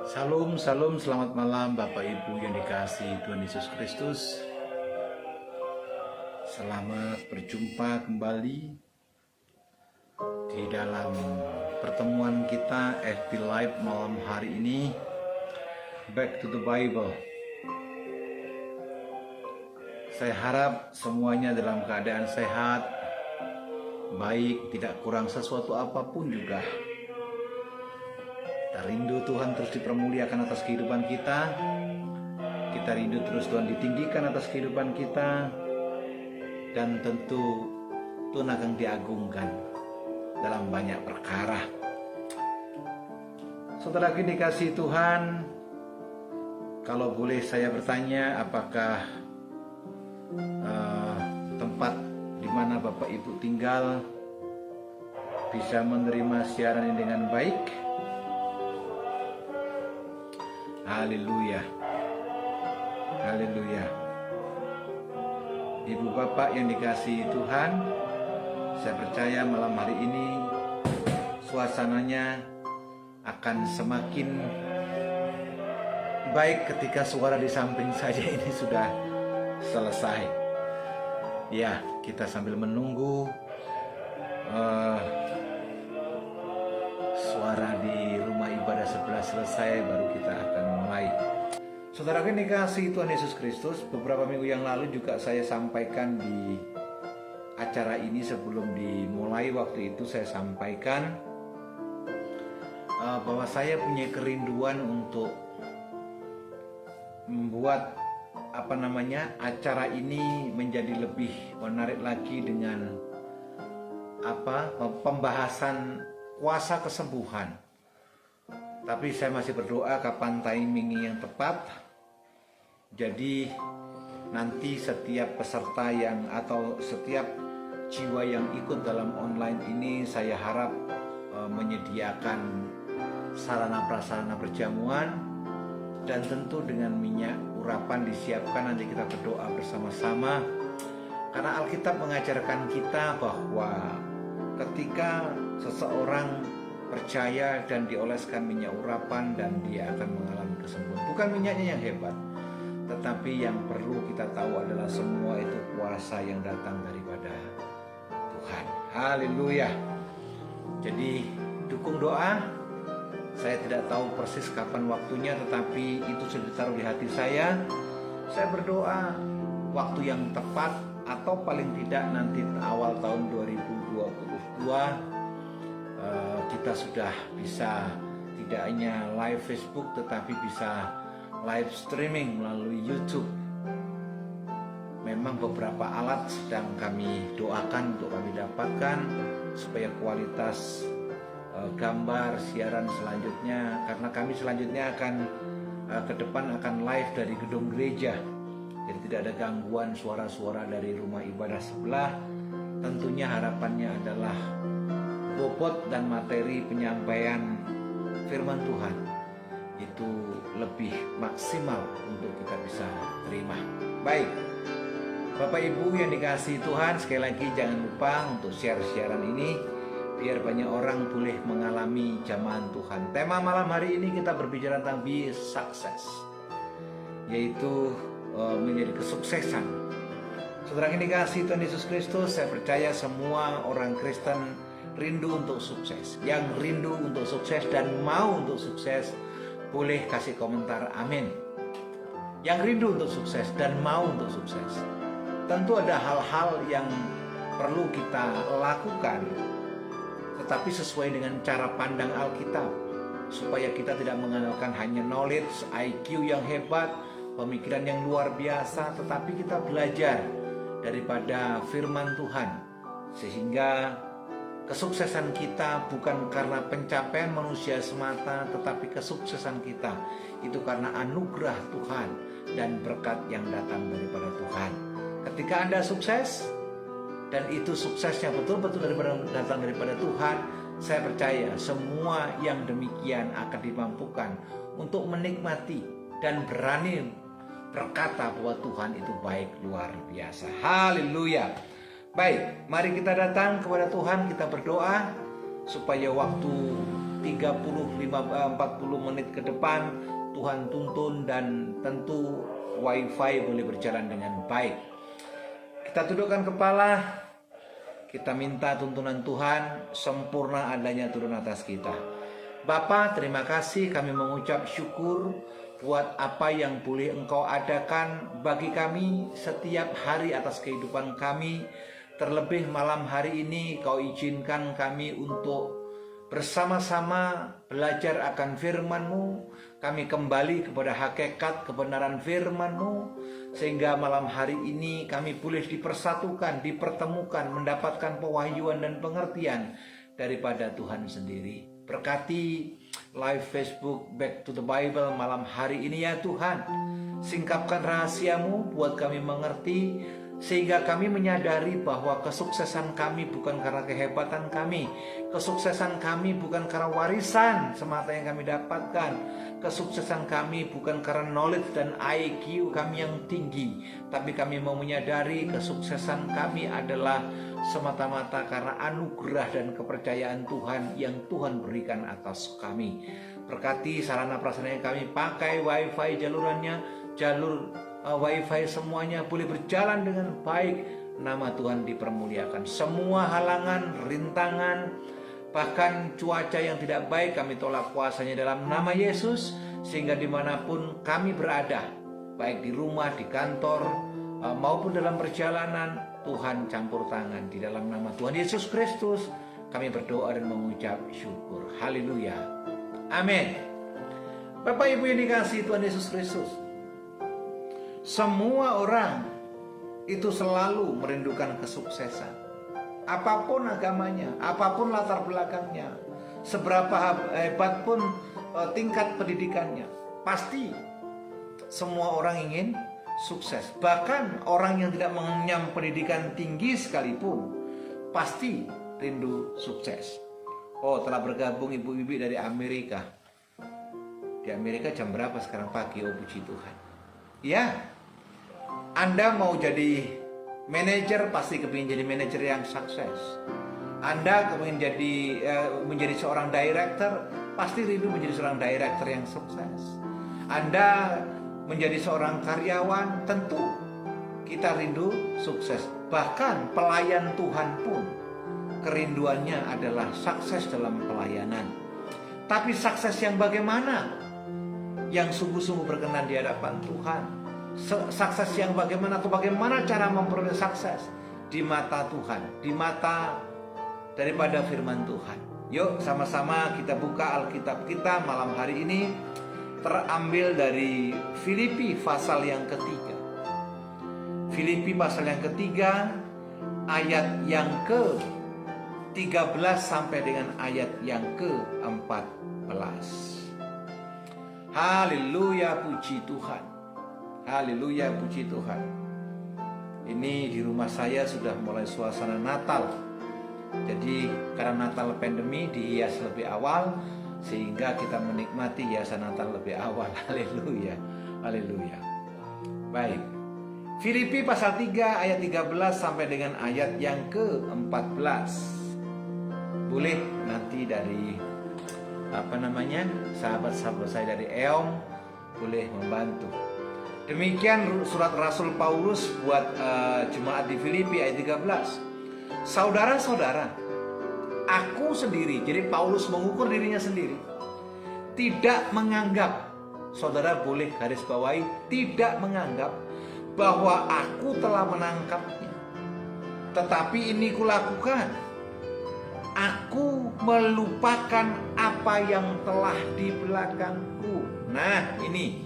Salam, salam, selamat malam Bapak Ibu yang dikasihi Tuhan Yesus Kristus. Selamat berjumpa kembali di dalam pertemuan kita FB Live malam hari ini. Back to the Bible. Saya harap semuanya dalam keadaan sehat, baik, tidak kurang sesuatu apapun juga. Kita rindu Tuhan terus dipermuliakan atas kehidupan kita. Kita rindu terus Tuhan ditinggikan atas kehidupan kita. Dan tentu Tuhan akan diagungkan dalam banyak perkara. Saudara dikasihi Tuhan, kalau boleh saya bertanya, apakah tempat di mana Bapak Ibu tinggal bisa menerima siaran ini dengan baik? Haleluya, haleluya. Ibu bapak yang dikasihi Tuhan, saya percaya malam hari ini suasananya akan semakin baik ketika suara di samping saya ini sudah selesai. Ya, kita sambil menunggu suara di rumah ibadah sebelah selesai, baru kita akan mulai. Saudara yang dikasihi Tuhan Yesus Kristus, beberapa minggu yang lalu juga saya sampaikan di acara ini. Sebelum dimulai, waktu itu saya sampaikan bahwa saya punya kerinduan untuk membuat acara ini menjadi lebih menarik lagi dengan pembahasan kuasa kesembuhan. Tapi saya masih berdoa kapan timingnya yang tepat. Jadi nanti setiap peserta atau setiap jiwa yang ikut dalam online ini, saya harap menyediakan sarana prasarana perjamuan, dan tentu dengan minyak urapan disiapkan. Nanti kita berdoa bersama-sama, karena Alkitab mengajarkan kita bahwa ketika seseorang percaya dan dioleskan minyak urapan, dan dia akan mengalami kesembuhan. Bukan minyaknya yang hebat, tetapi yang perlu kita tahu adalah semua itu kuasa yang datang daripada Tuhan. Haleluya. Jadi dukung doa. Saya tidak tahu persis kapan waktunya, tetapi itu sudah ditaruh di hati saya. Saya berdoa waktu yang tepat, atau paling tidak nanti awal tahun 2022 kita sudah bisa tidak hanya live Facebook, tetapi bisa live streaming melalui YouTube. Memang beberapa alat sedang kami doakan untuk kami dapatkan, supaya kualitas gambar siaran selanjutnya, karena kami selanjutnya akan ke depan akan live dari gedung gereja. Jadi tidak ada gangguan suara-suara dari rumah ibadah sebelah. Tentunya harapannya adalah bobot dan materi penyampaian firman Tuhan itu lebih maksimal untuk kita bisa terima. Baik, Bapak Ibu yang dikasihi Tuhan, sekali lagi jangan lupa untuk share siaran ini, biar banyak orang boleh mengalami jamahan Tuhan. Tema malam hari ini kita berbicara tentang be success, yaitu menjadi kesuksesan. Saudara yang dikasihi Tuhan Yesus Kristus, saya percaya semua orang Kristen rindu untuk sukses. Yang rindu untuk sukses dan mau untuk sukses, boleh kasih komentar amin. Yang rindu untuk sukses dan mau untuk sukses, tentu ada hal-hal yang perlu kita lakukan, tetapi sesuai dengan cara pandang Alkitab, supaya kita tidak mengandalkan hanya knowledge, IQ yang hebat, pemikiran yang luar biasa, tetapi kita belajar daripada firman Tuhan, sehingga kesuksesan kita bukan karena pencapaian manusia semata, tetapi kesuksesan kita itu karena anugerah Tuhan dan berkat yang datang daripada Tuhan. Ketika Anda sukses, dan itu suksesnya betul-betul datang daripada Tuhan, saya percaya semua yang demikian akan dimampukan untuk menikmati dan berani berkata bahwa Tuhan itu baik luar biasa. Haleluya. Baik, mari kita datang kepada Tuhan, kita berdoa supaya waktu 40 menit ke depan Tuhan tuntun dan tentu wifi boleh berjalan dengan baik. Kita tundukkan kepala, kita minta tuntunan Tuhan sempurna adanya turun atas kita. Bapa, terima kasih, kami mengucap syukur buat apa yang boleh Engkau adakan bagi kami setiap hari atas kehidupan kami. Terlebih malam hari ini Kau izinkan kami untuk bersama-sama belajar akan firman-Mu. Kami kembali kepada hakikat kebenaran firman-Mu, sehingga malam hari ini kami boleh dipersatukan, dipertemukan, mendapatkan pewahyuan dan pengertian daripada Tuhan sendiri. Berkati live Facebook Back to the Bible malam hari ini ya Tuhan. Singkapkan rahasia-Mu buat kami mengerti, sehingga kami menyadari bahwa kesuksesan kami bukan karena kehebatan kami, kesuksesan kami bukan karena warisan semata yang kami dapatkan, kesuksesan kami bukan karena knowledge dan IQ kami yang tinggi, tapi kami mau menyadari kesuksesan kami adalah semata-mata karena anugerah dan kepercayaan Tuhan yang Tuhan berikan atas kami. Berkati sarana prasarana yang kami pakai, wifi jalurannya, jalur wifi semuanya boleh berjalan dengan baik. Nama Tuhan dipermuliakan. Semua halangan, rintangan, bahkan cuaca yang tidak baik kami tolak kuasanya dalam nama Yesus. Sehingga dimanapun kami berada, baik di rumah, di kantor, maupun dalam perjalanan, Tuhan campur tangan. Di dalam nama Tuhan Yesus Kristus kami berdoa dan mengucap syukur. Haleluya. Amin. Bapak Ibu yang dikasihi Tuhan Yesus Kristus, semua orang itu selalu merindukan kesuksesan. Apapun agamanya, apapun latar belakangnya, seberapa hebat pun tingkat pendidikannya, pasti semua orang ingin sukses. Bahkan orang yang tidak mengenyam pendidikan tinggi sekalipun pasti rindu sukses. Oh, telah bergabung ibu-ibu dari Amerika. Di Amerika jam berapa sekarang pagi? Oh, puji Tuhan. Ya, Anda mau jadi manajer, pasti kepingin jadi manajer yang sukses. Anda kepingin jadi menjadi seorang director, pasti rindu menjadi seorang director yang sukses. Anda menjadi seorang karyawan, tentu kita rindu sukses. Bahkan pelayan Tuhan pun kerinduannya adalah sukses dalam pelayanan. Tapi sukses yang bagaimana? Yang sungguh-sungguh berkenan di hadapan Tuhan. Sukses yang bagaimana, atau bagaimana cara memperoleh sukses di mata Tuhan, di mata daripada firman Tuhan. Yuk sama-sama kita buka Alkitab kita malam hari ini, terambil dari Filipi pasal yang ketiga. Filipi pasal yang ketiga, ayat yang ke-13 sampai dengan ayat yang ke-14. Haleluya, puji Tuhan. Haleluya, puji Tuhan. Ini di rumah saya sudah mulai suasana Natal. Jadi karena Natal pandemi dihias lebih awal, sehingga kita menikmati hiasan Natal lebih awal. Haleluya. Haleluya. Baik. Filipi pasal 3 ayat 13 sampai dengan ayat yang ke-14. Boleh nanti dari sahabat-sahabat saya dari EOM boleh membantu. Demikian surat Rasul Paulus buat jemaat di Filipi ayat 13. Saudara-saudara, aku sendiri, jadi Paulus mengukur dirinya sendiri, tidak menganggap, saudara boleh garis bawahi, tidak menganggap bahwa aku telah menangkapnya. Tetapi ini kulakukan, aku melupakan apa yang telah di belakangku. Nah ini,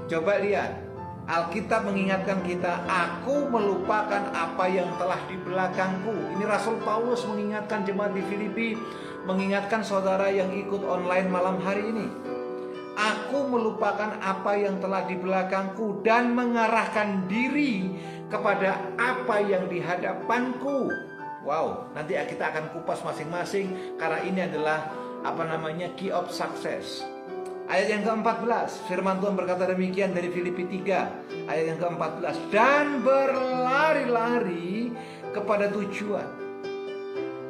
coba lihat, Alkitab mengingatkan kita, aku melupakan apa yang telah di belakangku. Ini Rasul Paulus mengingatkan jemaat di Filipi, mengingatkan saudara yang ikut online malam hari ini. Aku melupakan apa yang telah di belakangku dan mengarahkan diri kepada apa yang di hadapanku. Wow, nanti kita akan kupas masing-masing karena ini adalah key of success. Ayat yang ke-14, firman Tuhan berkata demikian dari Filipi 3 ayat yang ke-14, dan berlari-lari kepada tujuan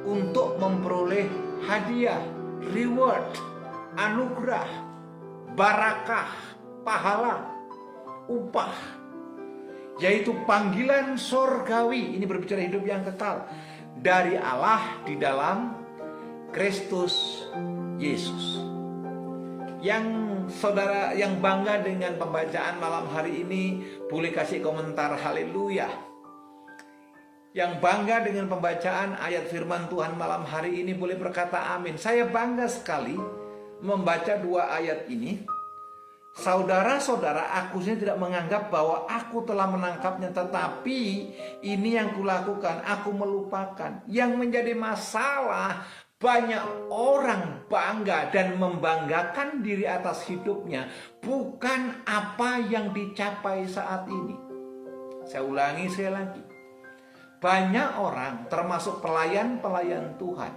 untuk memperoleh hadiah reward, anugerah, barakah, pahala, upah, yaitu panggilan sorgawi. Ini berbicara hidup yang kekal dari Allah di dalam Kristus Yesus. Yang saudara yang bangga dengan pembacaan malam hari ini boleh kasih komentar haleluya. Yang bangga dengan pembacaan ayat firman Tuhan malam hari ini boleh berkata amin. Saya bangga sekali membaca dua ayat ini. Saudara-saudara, aku sendiri tidak menganggap bahwa aku telah menangkapnya, tetapi ini yang kulakukan, aku melupakan. Yang menjadi masalah, banyak orang bangga dan membanggakan diri atas hidupnya, bukan apa yang dicapai saat ini. Saya ulangi sekali lagi. Banyak orang, termasuk pelayan-pelayan Tuhan,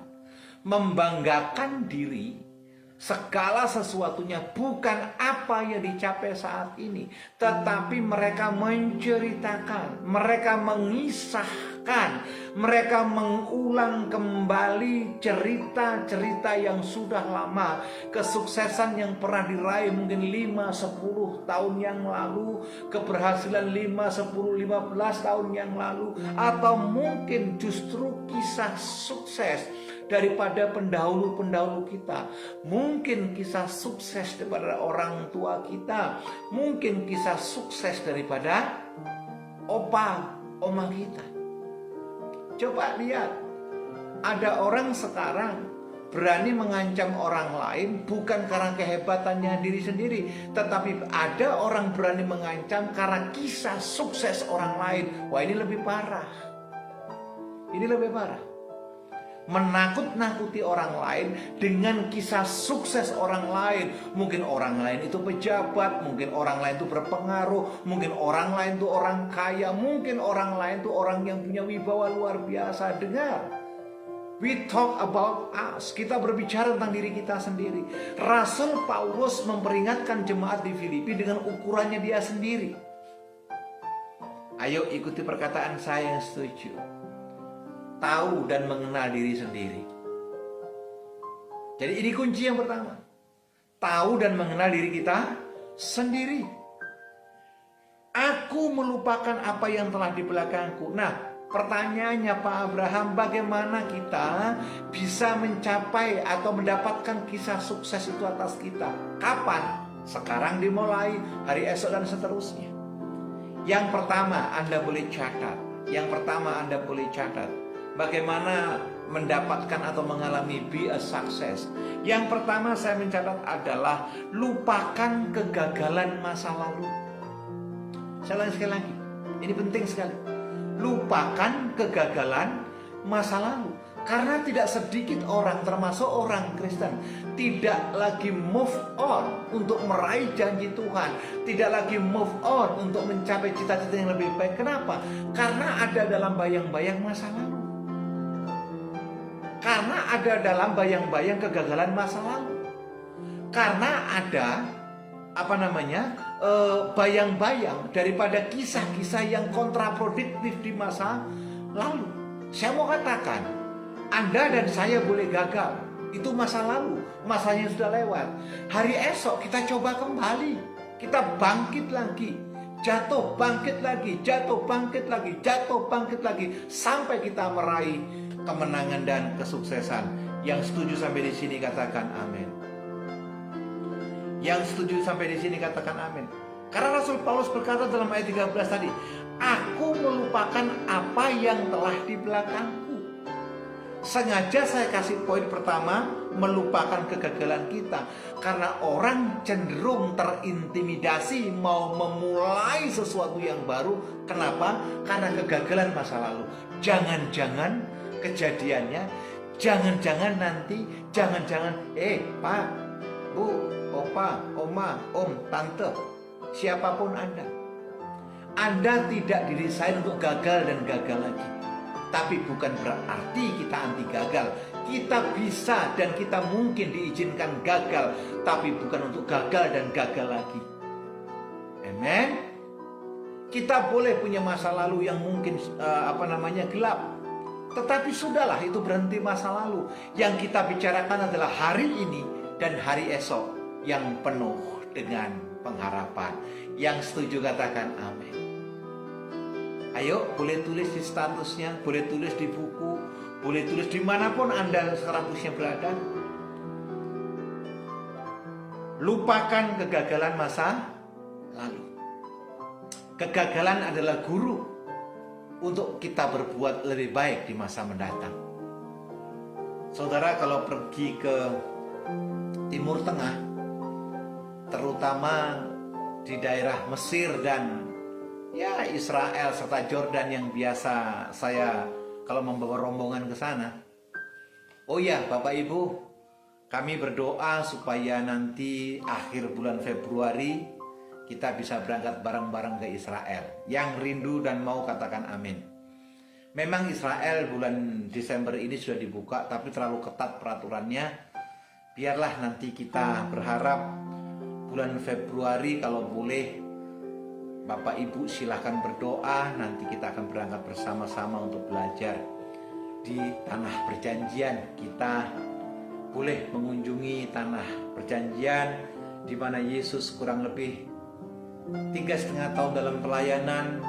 membanggakan diri segala sesuatunya bukan apa yang dicapai saat ini, tetapi mereka menceritakan, mereka mengisahkan, mereka mengulang kembali cerita-cerita yang sudah lama, kesuksesan yang pernah diraih mungkin 5-10 tahun yang lalu, keberhasilan 5-10-15 tahun yang lalu, atau mungkin justru kisah sukses daripada pendahulu-pendahulu kita. Mungkin kisah sukses daripada orang tua kita. Mungkin kisah sukses daripada opa, oma kita. Coba lihat, ada orang sekarang berani mengancam orang lain bukan karena kehebatannya diri sendiri, tetapi ada orang berani mengancam karena kisah sukses orang lain. Wah, ini lebih parah. Ini lebih parah. Menakut-nakuti orang lain dengan kisah sukses orang lain. Mungkin orang lain itu pejabat, mungkin orang lain itu berpengaruh, mungkin orang lain itu orang kaya, mungkin orang lain itu orang yang punya wibawa luar biasa. Dengar, we talk about us. Kita berbicara tentang diri kita sendiri. Rasul Paulus memperingatkan jemaat di Filipi dengan ukurannya dia sendiri. Ayo ikuti perkataan saya yang setuju. Tahu dan mengenal diri sendiri. Jadi ini kunci yang pertama. Tahu dan mengenal diri kita sendiri. Aku melupakan apa yang telah di belakangku. Nah, pertanyaannya Pak Abraham, bagaimana kita bisa mencapai atau mendapatkan kisah sukses itu atas kita? Kapan? Sekarang dimulai, hari esok dan seterusnya. Yang pertama Anda boleh catat. Bagaimana mendapatkan atau mengalami be a success. Yang pertama saya mencatat adalah lupakan kegagalan masa lalu. Saya ulangi sekali lagi, ini penting sekali. Lupakan kegagalan masa lalu. Karena tidak sedikit orang, termasuk orang Kristen, tidak lagi move on untuk meraih janji Tuhan, tidak lagi move on untuk mencapai cita-cita yang lebih baik. Kenapa? Karena ada dalam bayang-bayang masa lalu. Karena ada dalam bayang-bayang kegagalan masa lalu. Karena ada bayang-bayang daripada kisah-kisah yang kontraproduktif di masa lalu. Saya mau katakan, Anda dan saya boleh gagal. Itu masa lalu, masanya sudah lewat. Hari esok kita coba kembali. Kita bangkit lagi. Jatuh, bangkit lagi. Jatuh, bangkit lagi. Jatuh, bangkit lagi. Sampai kita meraih kemenangan dan kesuksesan. Yang setuju sampai di sini katakan amin. Yang setuju sampai di sini katakan amin. Karena Rasul Paulus berkata dalam ayat 13 tadi, aku melupakan apa yang telah di belakangku. Sengaja saya kasih poin pertama, melupakan kegagalan kita. Karena orang cenderung terintimidasi mau memulai sesuatu yang baru. Kenapa? Karena kegagalan masa lalu. Jangan-jangan kejadiannya, jangan-jangan nanti, jangan-jangan Pak, Bu, Opa, Oma, Om, Tante, siapapun Anda tidak didesain untuk gagal dan gagal lagi. Tapi bukan berarti kita anti gagal. Kita bisa dan kita mungkin diizinkan gagal, tapi bukan untuk gagal dan gagal lagi. Amen. Kita boleh punya masa lalu yang mungkin gelap, Tetapi sudahlah, itu berhenti masa lalu. Yang kita bicarakan adalah hari ini dan hari esok yang penuh dengan pengharapan. Yang setuju katakan amin. Ayo, boleh tulis di statusnya, boleh tulis di buku, boleh tulis dimanapun Anda sekarang berada. Lupakan kegagalan masa lalu. Kegagalan adalah guru untuk kita berbuat lebih baik di masa mendatang. Saudara, kalau pergi ke Timur Tengah, terutama di daerah Mesir dan ya Israel serta Jordan yang biasa saya kalau membawa rombongan ke sana. Oh ya, Bapak Ibu, kami berdoa supaya nanti akhir bulan Februari kita bisa berangkat bareng-bareng ke Israel. Yang rindu dan mau katakan amin. Memang Israel bulan Desember ini sudah dibuka, tapi terlalu ketat peraturannya. Biarlah nanti kita berharap bulan Februari kalau boleh, Bapak Ibu silahkan berdoa. Nanti kita akan berangkat bersama-sama untuk belajar di tanah perjanjian. Kita boleh mengunjungi tanah perjanjian di mana Yesus kurang lebih 3,5 tahun dalam pelayanan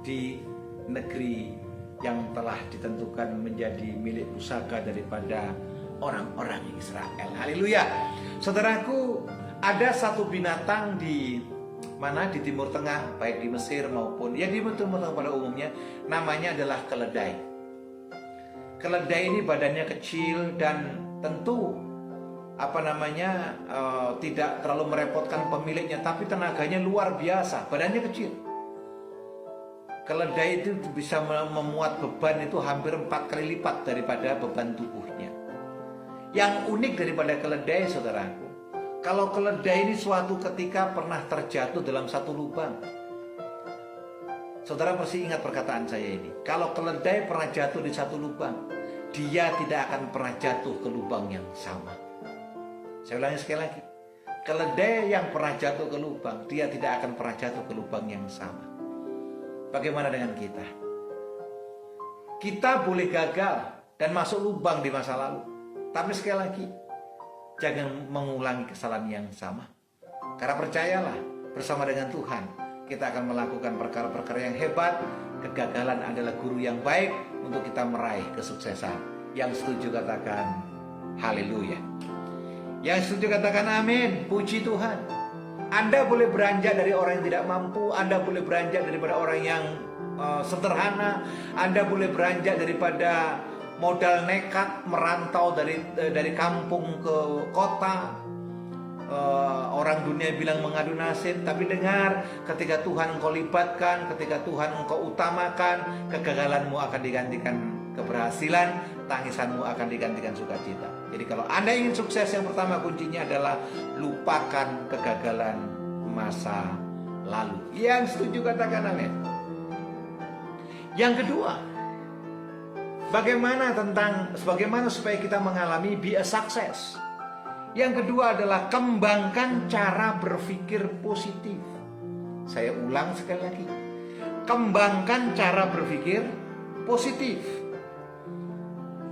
di negeri yang telah ditentukan menjadi milik pusaka daripada orang-orang Israel. Haleluya. Saudaraku, ada satu binatang di mana di Timur Tengah, baik di Mesir maupun ya di Timur Tengah pada umumnya, namanya adalah keledai. Keledai ini badannya kecil dan tentu tidak terlalu merepotkan pemiliknya, tapi tenaganya luar biasa, badannya kecil. Keledai itu bisa memuat beban itu hampir 4 kali lipat daripada beban tubuhnya. Yang unik daripada keledai, saudaraku, kalau keledai ini suatu ketika pernah terjatuh dalam satu lubang. Saudara pasti ingat perkataan saya ini. Kalau keledai pernah jatuh di satu lubang, dia tidak akan pernah jatuh ke lubang yang sama. Saya ulangi sekali lagi. Keledai yang pernah jatuh ke lubang, dia tidak akan pernah jatuh ke lubang yang sama. Bagaimana dengan kita? Kita boleh gagal dan masuk lubang di masa lalu. Tapi sekali lagi, jangan mengulangi kesalahan yang sama. Karena percayalah, bersama dengan Tuhan, kita akan melakukan perkara-perkara yang hebat. Kegagalan adalah guru yang baik untuk kita meraih kesuksesan. Yang setuju katakan haleluya. Yang setuju katakan amin. Puji Tuhan. Anda boleh beranjak dari orang yang tidak mampu. Anda boleh beranjak daripada orang yang sederhana. Anda boleh beranjak daripada modal nekat merantau dari kampung ke kota. Orang dunia bilang mengadu nasib, tapi dengar, ketika Tuhan engkau libatkan, ketika Tuhan engkau utamakan, kegagalanmu akan digantikan keberhasilan, tangisanmu akan digantikan sukacita. Jadi kalau Anda ingin sukses, yang pertama kuncinya adalah lupakan kegagalan masa lalu. Yang setuju katakan amin. Yang kedua, bagaimana supaya kita mengalami be a success? Yang kedua adalah kembangkan cara berpikir positif. Saya ulang sekali lagi. Kembangkan cara berpikir positif.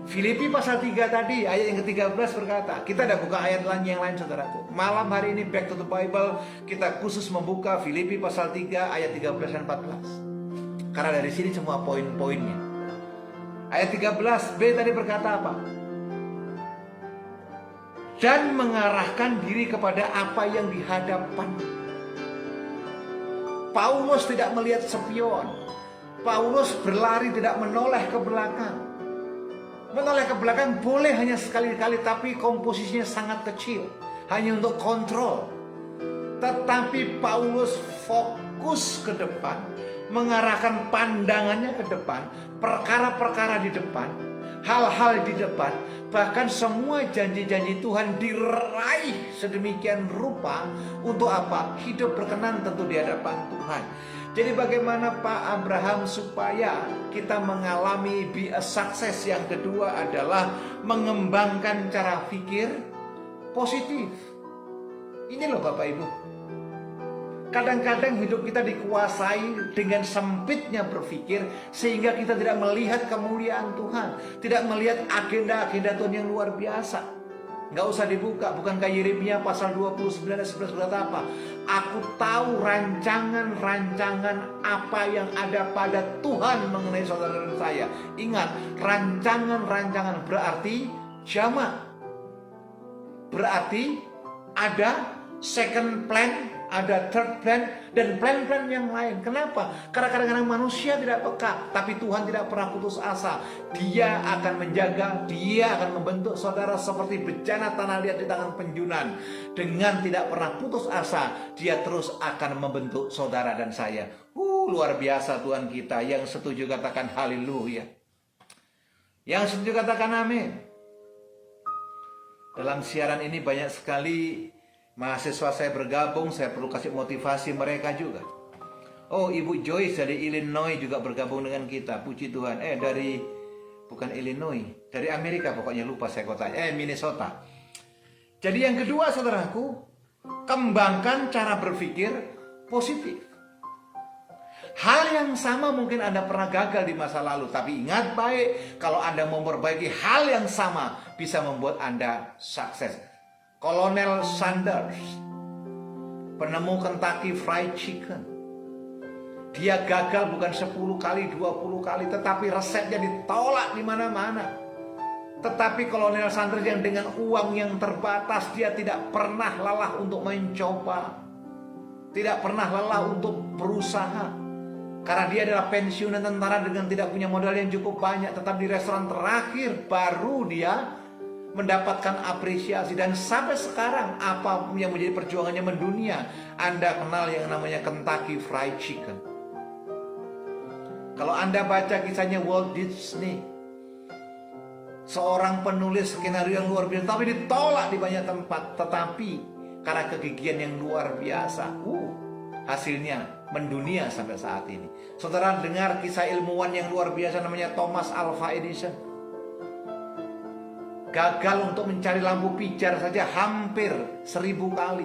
Filipi pasal 3 tadi, ayat yang ke-13 berkata, kita ada buka ayat yang lain saudaraku. Malam hari ini back to the Bible, kita khusus membuka Filipi pasal 3 ayat 13 dan 14. Karena dari sini semua poin-poinnya. Ayat 13b tadi berkata apa? Dan mengarahkan diri kepada apa yang di hadapan. Paulus tidak melihat spion. Paulus berlari tidak menoleh ke belakang. Menoleh ke belakang boleh hanya sekali-kali, tapi komposisinya sangat kecil, hanya untuk kontrol. Tetapi Paulus fokus ke depan, mengarahkan pandangannya ke depan, perkara-perkara di depan, hal-hal di depan, bahkan semua janji-janji Tuhan diraih sedemikian rupa. Untuk apa? Hidup berkenan tentu di hadapan Tuhan. Jadi bagaimana Pak Abraham supaya kita mengalami be a success? Yang kedua adalah mengembangkan cara pikir positif. Ini loh Bapak Ibu. Kadang-kadang hidup kita dikuasai dengan sempitnya berpikir, sehingga kita tidak melihat kemuliaan Tuhan, tidak melihat agenda-agenda Tuhan yang luar biasa. Nggak usah dibuka, bukankah Yeremia pasal 29 ayat 11 berkata apa? Aku tahu rancangan-rancangan apa yang ada pada Tuhan mengenai saudara dan saya. Ingat, rancangan-rancangan berarti jamak. Berarti ada second plan, ada third plan, dan plan-plan yang lain. Kenapa? Karena kadang-kadang manusia tidak peka, tapi Tuhan tidak pernah putus asa. Dia akan menjaga, dia akan membentuk saudara seperti bejana tanah liat di tangan penjunan. Dengan tidak pernah putus asa, dia terus akan membentuk saudara dan saya. Luar biasa Tuhan kita. Yang setuju katakan haleluya. Yang setuju katakan amin. Dalam siaran ini banyak sekali mahasiswa saya bergabung, saya perlu kasih motivasi mereka juga. Oh, Ibu Joyce dari Illinois juga bergabung dengan kita. Puji Tuhan. Bukan Illinois, dari Amerika pokoknya, lupa saya kotanya. Minnesota. Jadi yang kedua saudaraku, kembangkan cara berpikir positif. Hal yang sama mungkin Anda pernah gagal di masa lalu, tapi ingat baik, kalau Anda memperbaiki hal yang sama bisa membuat Anda sukses. Kolonel Sanders, penemu Kentucky Fried Chicken, dia gagal bukan 10 kali, 20 kali, tetapi resepnya ditolak di mana-mana. Tetapi Kolonel Sanders yang dengan uang yang terbatas, dia tidak pernah lelah untuk mencoba, tidak pernah lelah untuk berusaha. Karena dia adalah pensiunan tentara dengan tidak punya modal yang cukup banyak, tetap di restoran terakhir baru dia mendapatkan apresiasi. Dan sampai sekarang apa yang menjadi perjuangannya mendunia, Anda kenal yang namanya Kentucky Fried Chicken. Kalau Anda baca kisahnya Walt Disney, seorang penulis skenario yang luar biasa, tapi ditolak di banyak tempat. Tetapi karena kegigihan yang luar biasa, hasilnya mendunia sampai saat ini. Saudara dengar kisah ilmuwan yang luar biasa namanya Thomas Alva Edison. Gagal untuk mencari lampu pijar saja hampir 1000 kali.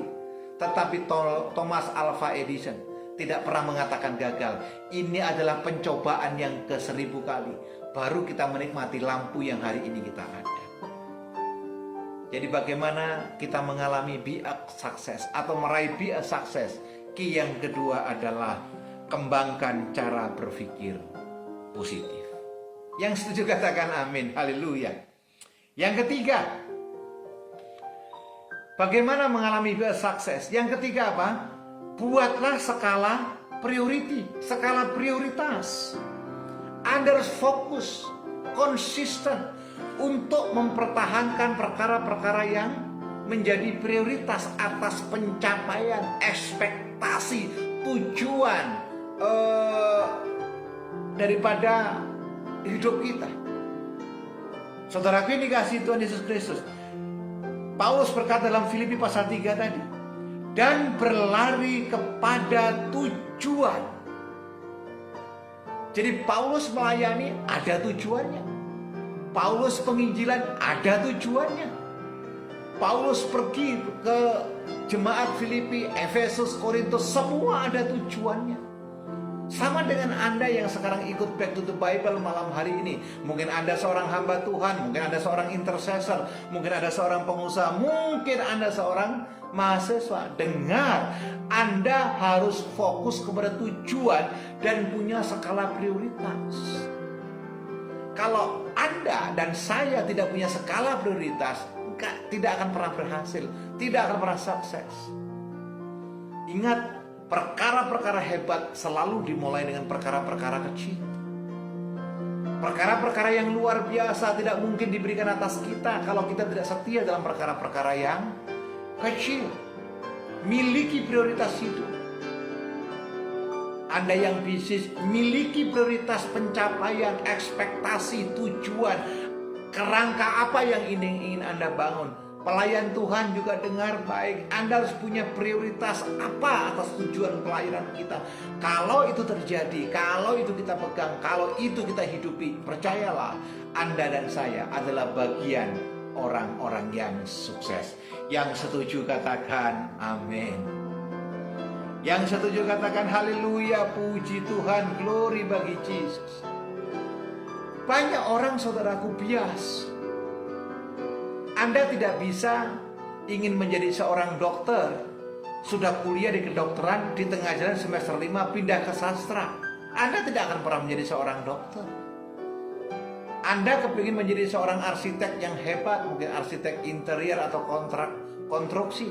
Tetapi Thomas Alva Edison tidak pernah mengatakan gagal. Ini adalah pencobaan yang ke-1000 kali. Baru kita menikmati lampu yang hari ini kita ada. Jadi bagaimana kita mengalami be a success atau meraih be a success? Key yang kedua adalah kembangkan cara berpikir positif. Yang setuju katakan amin, haleluya. Yang ketiga, bagaimana mengalami be a success? Yang ketiga apa? Buatlah skala prioritas. Anda harus fokus, konsisten untuk mempertahankan perkara-perkara yang menjadi prioritas atas pencapaian, ekspektasi, tujuan daripada hidup kita. Saudaraku ini kasih Tuhan Yesus Kristus. Paulus berkata dalam Filipi pasal 3 tadi, dan berlari kepada tujuan. Jadi Paulus melayani ada tujuannya. Paulus penginjilan ada tujuannya. Paulus pergi ke jemaat Filipi, Efesus, Korintus, semua ada tujuannya. Sama dengan Anda yang sekarang ikut Back to the Bible malam hari ini. Mungkin Anda seorang hamba Tuhan, mungkin Anda seorang intercessor, mungkin Anda seorang pengusaha, mungkin Anda seorang mahasiswa. Dengar, Anda harus fokus kepada tujuan dan punya skala prioritas. Kalau Anda dan saya tidak punya skala prioritas, tidak akan pernah berhasil, tidak akan pernah sukses. Ingat, perkara-perkara hebat selalu dimulai dengan perkara-perkara kecil. Perkara-perkara yang luar biasa tidak mungkin diberikan atas kita kalau kita tidak setia dalam perkara-perkara yang kecil. Miliki prioritas hidup. Anda yang bisnis, miliki prioritas pencapaian, ekspektasi, tujuan, kerangka apa yang ingin Anda bangun. Pelayan Tuhan juga dengar baik, Anda harus punya prioritas apa atas tujuan pelayanan kita. Kalau itu terjadi, kalau itu kita pegang, kalau itu kita hidupi, percayalah, Anda dan saya adalah bagian orang-orang yang sukses. Yang setuju katakan amin. Yang setuju katakan haleluya, puji Tuhan, glory bagi Yesus. Banyak orang saudaraku bias. Anda tidak bisa ingin menjadi seorang dokter, sudah kuliah di kedokteran, di tengah jalan semester 5 pindah ke sastra. Anda tidak akan pernah menjadi seorang dokter. Anda kepingin menjadi seorang arsitek yang hebat, mungkin arsitek interior atau konstruksi.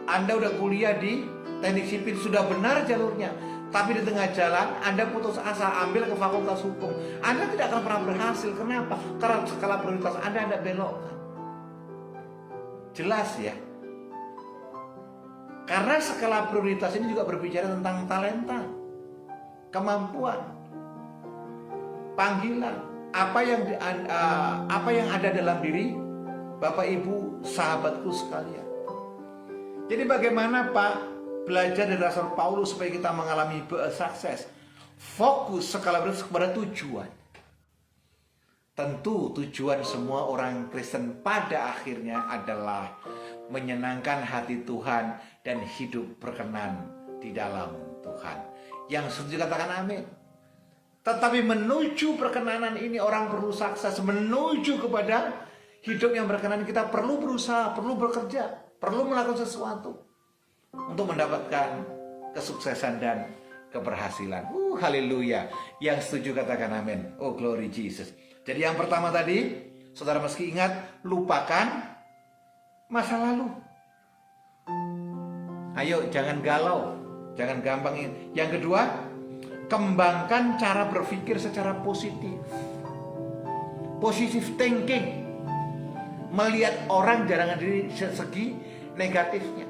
Anda udah kuliah di teknik sipil, sudah benar jalurnya. Tapi di tengah jalan Anda putus asa, ambil ke fakultas hukum. Anda tidak akan pernah berhasil. Kenapa? Karena skala prioritas Anda belokkan. Jelas ya. Karena skala prioritas ini juga berbicara tentang talenta, kemampuan, panggilan. Apa yang ada dalam diri Bapak Ibu sahabatku sekalian. Jadi bagaimana Pak belajar dari Rasul Paulus supaya kita mengalami sukses? Fokus skala prioritas kepada tujuan. Tentu tujuan semua orang Kristen pada akhirnya adalah menyenangkan hati Tuhan dan hidup berkenan di dalam Tuhan. Yang setuju katakan amin. Tetapi menuju perkenanan ini orang perlu sukses. Menuju kepada hidup yang berkenan kita perlu berusaha, perlu bekerja, perlu melakukan sesuatu untuk mendapatkan kesuksesan dan keberhasilan. Haleluya. Yang setuju katakan amin. Oh glory Jesus. Jadi yang pertama tadi, saudara meski ingat, lupakan masa lalu. Ayo jangan galau, jangan gampang. Yang kedua, kembangkan cara berpikir secara positif. Positive thinking. Melihat orang jangan dari segi negatifnya.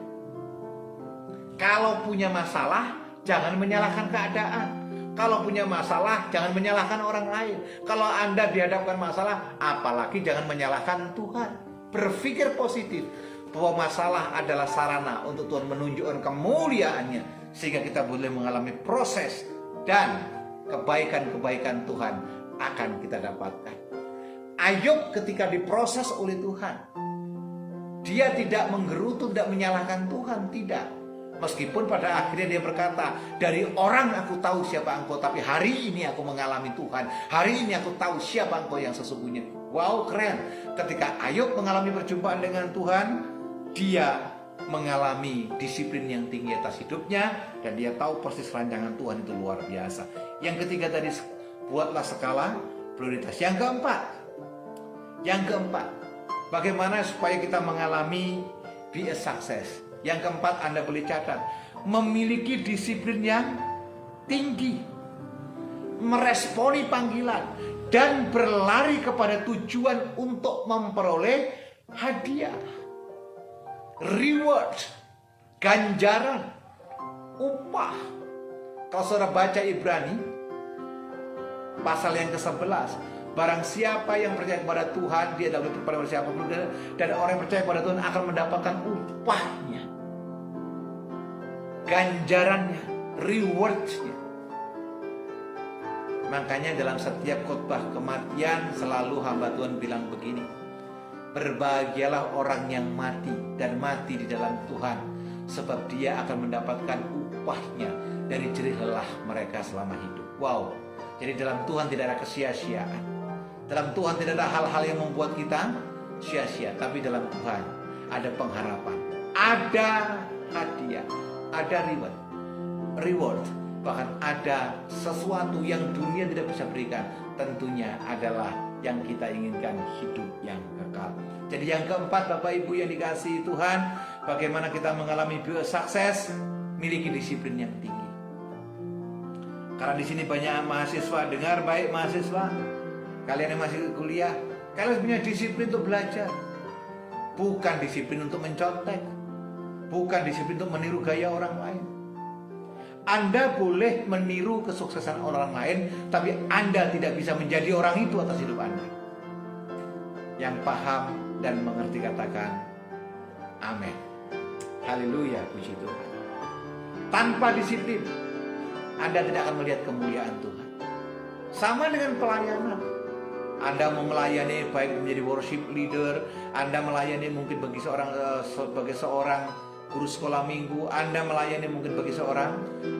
Kalau punya masalah, jangan menyalahkan keadaan. Kalau punya masalah, jangan menyalahkan orang lain. Kalau Anda dihadapkan masalah, apalagi jangan menyalahkan Tuhan. Berpikir positif bahwa masalah adalah sarana untuk Tuhan menunjukkan kemuliaannya, sehingga kita boleh mengalami proses dan kebaikan-kebaikan Tuhan akan kita dapatkan. Ayub ketika diproses oleh Tuhan, dia tidak menggerutu, tidak menyalahkan Tuhan, tidak. Meskipun pada akhirnya dia berkata, dari orang aku tahu siapa engkau, tapi hari ini aku mengalami Tuhan. Hari ini aku tahu siapa engkau yang sesungguhnya. Wow, keren. Ketika Ayub mengalami perjumpaan dengan Tuhan, dia mengalami disiplin yang tinggi atas hidupnya, dan dia tahu persis rancangan Tuhan itu luar biasa. Yang ketiga tadi, buatlah skala prioritas. Yang keempat, bagaimana supaya kita mengalami be a success. Yang keempat, Anda boleh catat, memiliki disiplin yang tinggi, meresponi panggilan, dan berlari kepada tujuan untuk memperoleh hadiah, reward, ganjaran, upah. Kalau saudara baca Ibrani pasal yang ke-11, barang siapa yang percaya kepada Tuhan, dia dapat kepada siapapun, dan orang yang percaya kepada Tuhan akan mendapatkan upahnya, ganjarannya, rewardnya. Makanya dalam setiap khotbah kematian selalu hamba Tuhan bilang begini, berbahagialah orang yang mati dan mati di dalam Tuhan, sebab dia akan mendapatkan upahnya dari jerih lelah mereka selama hidup. Wow. Jadi dalam Tuhan tidak ada kesia-siaan. Dalam Tuhan tidak ada hal-hal yang membuat kita sia-sia. Tapi dalam Tuhan ada pengharapan, ada hadiah, ada reward. Bahkan ada sesuatu yang dunia tidak bisa berikan. Tentunya adalah yang kita inginkan, hidup yang kekal. Jadi yang keempat, Bapak Ibu yang dikasihi Tuhan, bagaimana kita mengalami sukses? Miliki disiplin yang tinggi. Karena di sini banyak mahasiswa, dengar baik mahasiswa, kalian yang masih kuliah, kalian punya disiplin untuk belajar. Bukan disiplin untuk mencontek, bukan disiplin untuk meniru gaya orang lain. Anda boleh meniru kesuksesan orang lain, tapi Anda tidak bisa menjadi orang itu atas hidup Anda. Yang paham dan mengerti katakan amin. Haleluya, puji Tuhan. Tanpa disiplin, Anda tidak akan melihat kemuliaan Tuhan. Sama dengan pelayanan. Anda mau melayani baik menjadi worship leader, Anda melayani mungkin sebagai seorang guru sekolah minggu, Anda melayani mungkin bagi seorang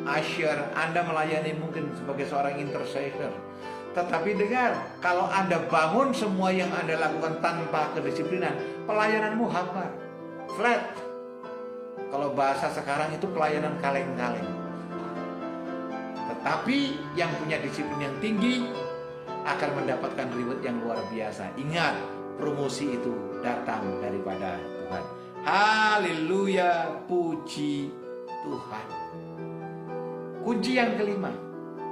usher, Anda melayani mungkin sebagai seorang intercessor. Tetapi dengar, kalau Anda bangun semua yang Anda lakukan tanpa kedisiplinan, pelayananmu hambar, flat. Kalau bahasa sekarang itu pelayanan kaleng-kaleng. Tetapi yang punya disiplin yang tinggi akan mendapatkan reward yang luar biasa. Ingat, promosi itu datang daripada Tuhan. Haleluya, puji Tuhan. Kunci yang kelima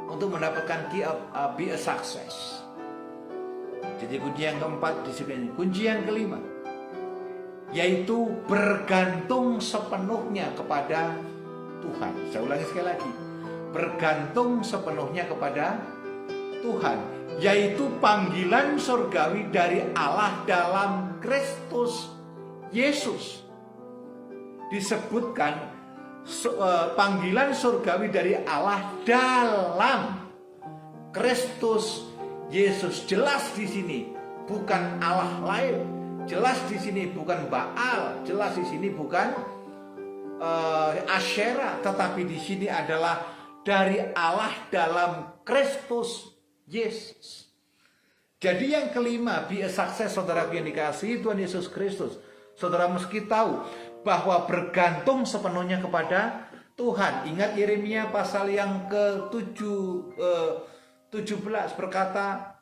untuk mendapatkan key of be a success. Jadi kunci yang keempat disiplin. Kunci yang kelima yaitu bergantung sepenuhnya kepada Tuhan. Saya ulangi sekali lagi. Bergantung sepenuhnya kepada Tuhan, yaitu panggilan surgawi dari Allah dalam Kristus Yesus. Disebutkan panggilan surgawi dari Allah dalam Kristus Yesus. Jelas di sini bukan Allah lain, jelas di sini bukan Baal, jelas di sini bukan Asyera, tetapi di sini adalah dari Allah dalam Kristus Yesus. Jadi yang kelima, be a success, saudara yang dikasihi Tuhan Yesus Kristus. Saudara mesti tahu bahwa bergantung sepenuhnya kepada Tuhan. Ingat Yeremia pasal yang ke-17 berkata,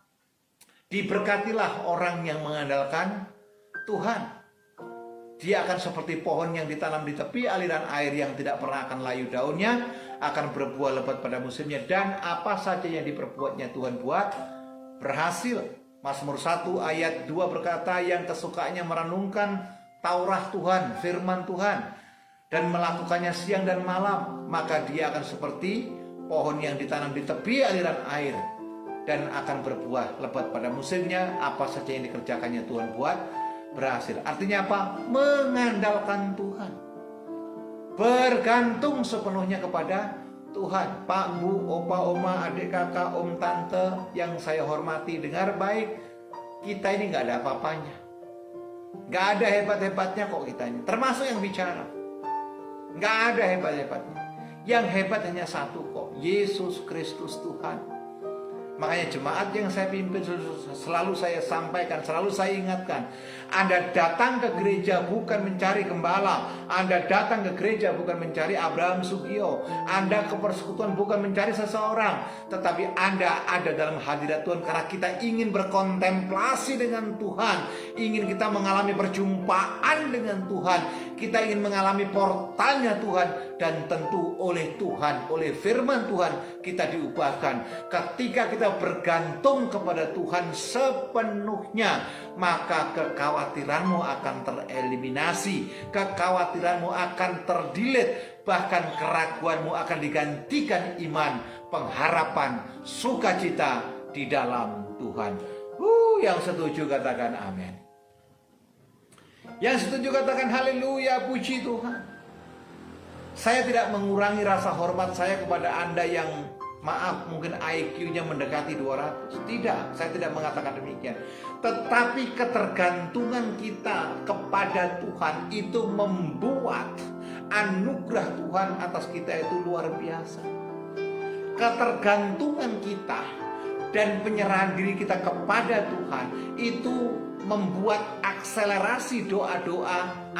diberkatilah orang yang mengandalkan Tuhan. Dia akan seperti pohon yang ditanam di tepi aliran air yang tidak pernah akan layu daunnya, akan berbuah lebat pada musimnya, dan apa saja yang diperbuatnya Tuhan buat berhasil. Mazmur 1 ayat 2 berkata, yang kesukaannya merenungkan Taurat Tuhan, firman Tuhan, dan melakukannya siang dan malam, maka dia akan seperti pohon yang ditanam di tepi aliran air dan akan berbuah lebat pada musimnya. Apa saja yang dikerjakannya Tuhan buat berhasil. Artinya apa? Mengandalkan Tuhan, bergantung sepenuhnya kepada Tuhan. Pak, Bu, Opa, Oma, adik, kakak, om, tante yang saya hormati, dengar baik, kita ini gak ada apa-apanya, gak ada hebat-hebatnya kok kita ini, termasuk yang bicara, gak ada hebat-hebatnya. Yang hebat hanya satu kok, Yesus Kristus Tuhan. Makanya jemaat yang saya pimpin selalu saya sampaikan, selalu saya ingatkan, Anda datang ke gereja bukan mencari gembala, Anda datang ke gereja bukan mencari Abraham Sugio, Anda ke persekutuan bukan mencari seseorang, tetapi Anda ada dalam hadirat Tuhan karena kita ingin berkontemplasi dengan Tuhan, ingin kita mengalami perjumpaan dengan Tuhan, kita ingin mengalami portalnya Tuhan, dan tentu oleh Tuhan, oleh firman Tuhan kita diubahkan. Ketika kita bergantung kepada Tuhan sepenuhnya, maka kekhawatiranmu akan tereliminasi, kekhawatiranmu akan terdelete, bahkan keraguanmu akan digantikan iman, pengharapan, sukacita di dalam Tuhan. Yang setuju katakan amin. Yang setuju katakan haleluya, puji Tuhan. Saya tidak mengurangi rasa hormat saya kepada Anda yang maaf mungkin IQ-nya mendekati 200. Tidak, saya tidak mengatakan demikian. Tetapi ketergantungan kita kepada Tuhan itu membuat anugerah Tuhan atas kita itu luar biasa. Ketergantungan kita dan penyerahan diri kita kepada Tuhan itu membuat akselerasi doa-doa,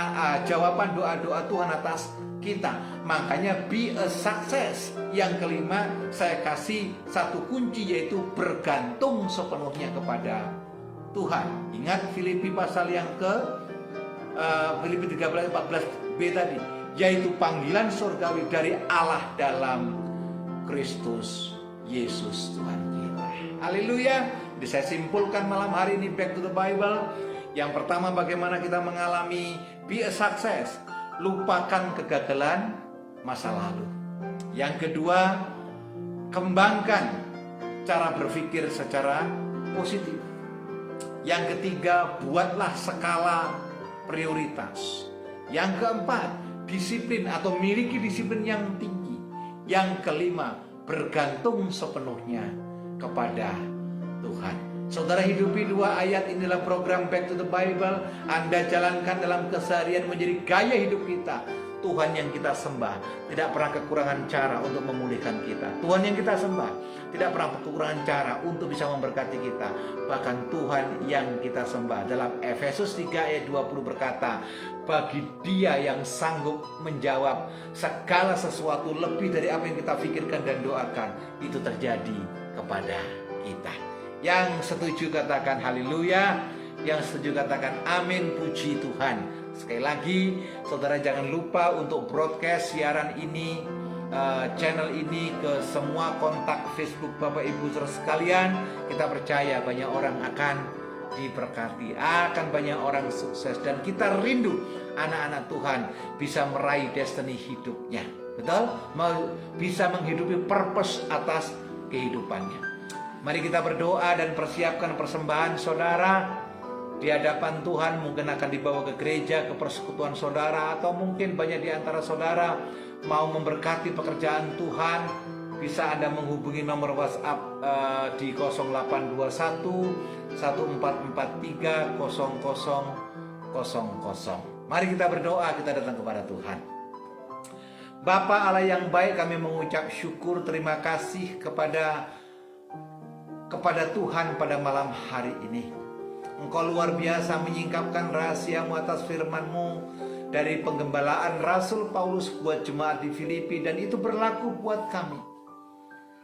jawaban doa-doa Tuhan atas kita. Makanya be a success. Yang kelima, saya kasih satu kunci, yaitu bergantung sepenuhnya kepada Tuhan. Ingat Filipi pasal yang Filipi 13:14b tadi, yaitu panggilan surgawi dari Allah dalam Kristus Yesus Tuhan kita. Haleluya. Jadi saya simpulkan malam hari ini back to the Bible. Yang pertama, bagaimana kita mengalami be a success, lupakan kegagalan masa lalu. Yang kedua, kembangkan cara berpikir secara positif. Yang ketiga, buatlah skala prioritas. Yang keempat, disiplin atau miliki disiplin yang tinggi. Yang kelima, bergantung sepenuhnya kepada Tuhan. Saudara hidupi 2 ayat inilah program Back to the Bible. Anda jalankan dalam keseharian menjadi gaya hidup kita. Tuhan yang kita sembah tidak pernah kekurangan cara untuk memulihkan kita. Tuhan yang kita sembah tidak pernah kekurangan cara untuk bisa memberkati kita. Bahkan Tuhan yang kita sembah dalam Efesus 3 ayat 20 berkata, bagi Dia yang sanggup menjawab segala sesuatu lebih dari apa yang kita pikirkan dan doakan, itu terjadi kepada kita. Yang setuju katakan haleluya, yang setuju katakan amin, puji Tuhan. Sekali lagi, saudara jangan lupa untuk broadcast siaran ini, channel ini ke semua kontak Facebook Bapak Ibu saudara sekalian. Kita percaya banyak orang akan diberkati, akan banyak orang sukses, dan kita rindu anak-anak Tuhan bisa meraih destiny hidupnya. Betul? Bisa menghidupi purpose atas kehidupannya. Mari kita berdoa dan persiapkan persembahan saudara di hadapan Tuhan. Mungkin akan dibawa ke gereja, ke persekutuan saudara, atau mungkin banyak di antara saudara mau memberkati pekerjaan Tuhan. Bisa Anda menghubungi nomor WhatsApp di 0821 1443 0000. Mari kita berdoa, kita datang kepada Tuhan. Bapa Allah yang baik, kami mengucap syukur, terima kasih kepada Tuhan pada malam hari ini. Engkau luar biasa menyingkapkan rahasia-Mu atas firman-Mu dari penggembalaan Rasul Paulus buat jemaat di Filipi, dan itu berlaku buat kami.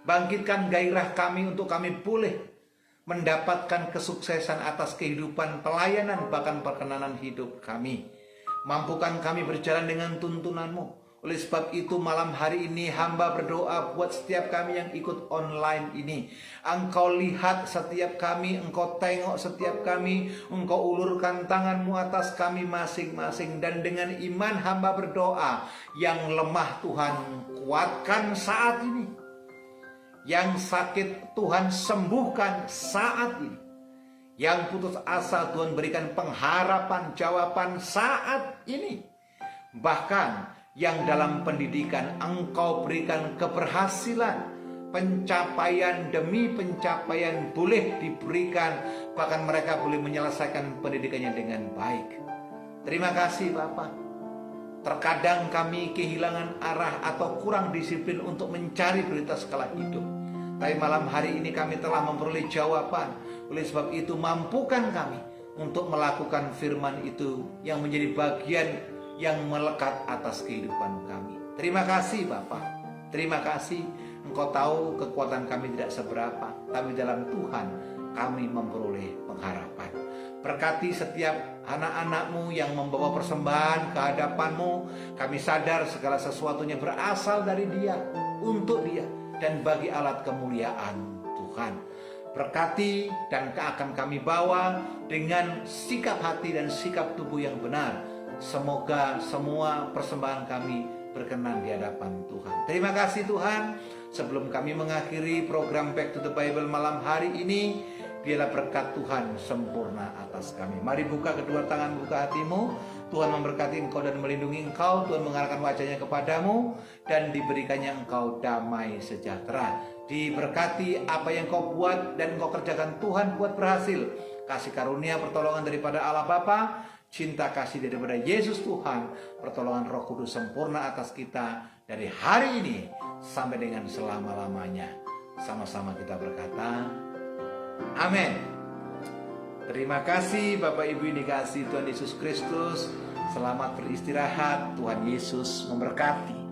Bangkitkan gairah kami untuk kami boleh mendapatkan kesuksesan atas kehidupan, pelayanan, bahkan perkenanan hidup kami. Mampukan kami berjalan dengan tuntunan-Mu. Oleh sebab itu malam hari ini hamba berdoa buat setiap kami yang ikut online ini. Engkau lihat setiap kami, Engkau tengok setiap kami, Engkau ulurkan tangan-Mu atas kami masing-masing. Dan dengan iman hamba berdoa, yang lemah Tuhan kuatkan saat ini, yang sakit Tuhan sembuhkan saat ini, yang putus asa Tuhan berikan pengharapan, jawaban saat ini. Bahkan yang dalam pendidikan Engkau berikan keberhasilan, pencapaian demi pencapaian boleh diberikan, bahkan mereka boleh menyelesaikan pendidikannya dengan baik. Terima kasih Bapak. Terkadang kami kehilangan arah atau kurang disiplin untuk mencari prioritas skala hidup. Tapi malam hari ini kami telah memperoleh jawaban. Oleh sebab itu mampukan kami untuk melakukan firman itu yang menjadi bagian yang melekat atas kehidupan kami. Terima kasih Bapak. Terima kasih. Engkau tahu kekuatan kami tidak seberapa, tapi dalam Tuhan kami memperoleh pengharapan. Berkati setiap anak-anak-Mu yang membawa persembahan ke hadapan-Mu. Kami sadar segala sesuatunya berasal dari Dia, untuk Dia, dan bagi alat kemuliaan Tuhan. Berkati dan akan kami bawa dengan sikap hati dan sikap tubuh yang benar. Semoga semua persembahan kami berkenan di hadapan Tuhan. Terima kasih Tuhan. Sebelum kami mengakhiri program Back to the Bible malam hari ini, biarlah berkat Tuhan sempurna atas kami. Mari buka kedua tangan, buka hatimu. Tuhan memberkati engkau dan melindungi engkau. Tuhan mengarahkan wajahnya kepadamu dan diberikannya engkau damai sejahtera. Diberkati apa yang kau buat dan kau kerjakan, Tuhan buat berhasil. Kasih karunia pertolongan daripada Allah Bapa, cinta kasih daripada Yesus Tuhan, pertolongan Roh Kudus sempurna atas kita dari hari ini sampai dengan selama-lamanya. Sama-sama kita berkata, amin. Terima kasih Bapak Ibu yang dikasihi Tuhan Yesus Kristus. Selamat beristirahat. Tuhan Yesus memberkati.